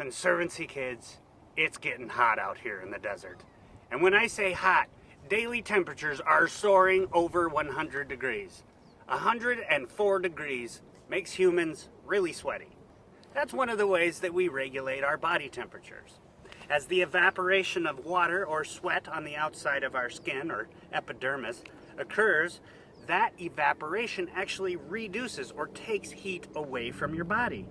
Conservancy kids, it's getting hot out here in the desert. And when I say hot, daily temperatures are soaring over 100 degrees. 104 degrees makes humans really sweaty. That's one of the ways that we regulate our body temperatures. As the evaporation of water or sweat on the outside of our skin, or epidermis, occurs, that evaporation actually reduces or takes heat away from your body.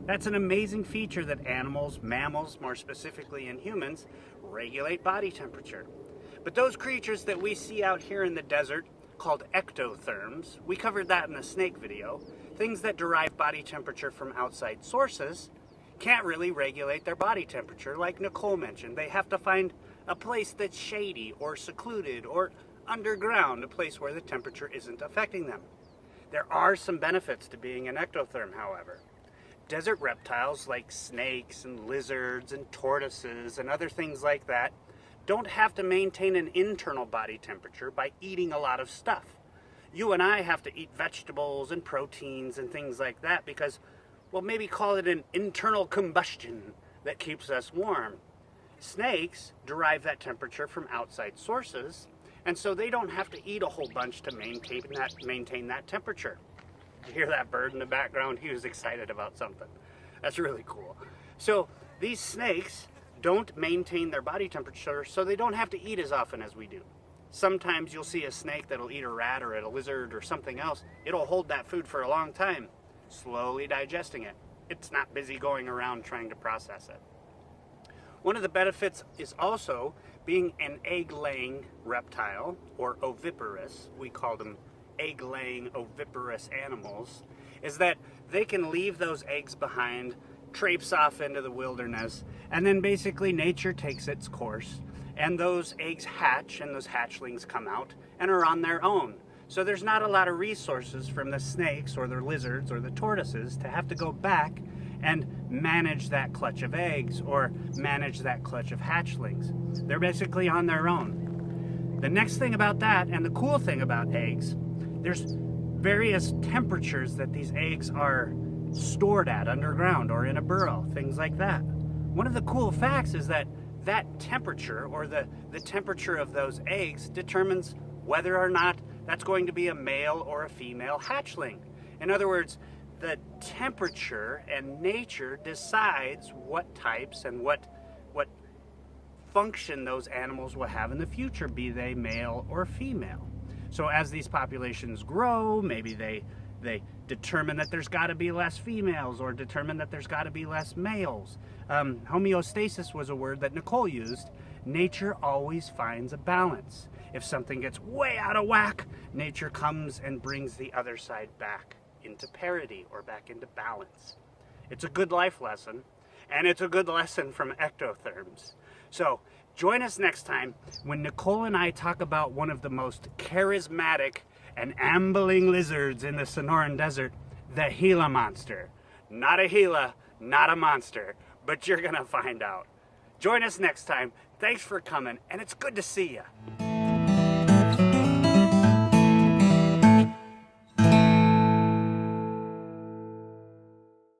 That's an amazing feature that animals, mammals, more specifically in humans, regulate body temperature. But those creatures that we see out here in the desert, called ectotherms, we covered that in the snake video, things that derive body temperature from outside sources, can't really regulate their body temperature. Like Nicole mentioned, they have to find a place that's shady or secluded or underground, a place where the temperature isn't affecting them. There are some benefits to being an ectotherm, however. Desert reptiles like snakes and lizards and tortoises and other things like that don't have to maintain an internal body temperature by eating a lot of stuff. You and I have to eat vegetables and proteins and things like that because, well, maybe call it an internal combustion that keeps us warm. Snakes derive that temperature from outside sources, and so they don't have to eat a whole bunch to maintain that temperature. You hear that bird in the background? He was excited about something. That's really cool. So these snakes don't maintain their body temperature, so they don't have to eat as often as we do. Sometimes you'll see a snake that'll eat a rat or a lizard or something else. It'll hold that food for a long time, slowly digesting it. It's not busy going around trying to process it. One of the benefits is also being an egg-laying reptile, or oviparous. We call them egg-laying oviparous animals, is that they can leave those eggs behind, traipse off into the wilderness, and then basically nature takes its course, and those eggs hatch, and those hatchlings come out and are on their own. So there's not a lot of resources from the snakes or the lizards or the tortoises to have to go back and manage that clutch of eggs or manage that clutch of hatchlings. They're basically on their own. The next thing about that, and the cool thing about eggs, there's various temperatures that these eggs are stored at underground or in a burrow, things like that. One of the cool facts is that that temperature, or the temperature of those eggs, determines whether or not that's going to be a male or a female hatchling. In other words, the temperature and nature decides what types and what function those animals will have in the future, be they male or female. So as these populations grow, maybe they determine that there's got to be less females or determine that there's got to be less males. Homeostasis was a word that Nicole used. Nature always finds a balance. If something gets way out of whack, nature comes and brings the other side back into parity or back into balance. It's a good life lesson, and it's a good lesson from ectotherms. So join us next time when Nicole and I talk about one of the most charismatic and ambling lizards in the Sonoran desert, the Gila Monster. Not a Gila, not a monster, but you're gonna find out. Join us next time. Thanks for coming, and it's good to see you.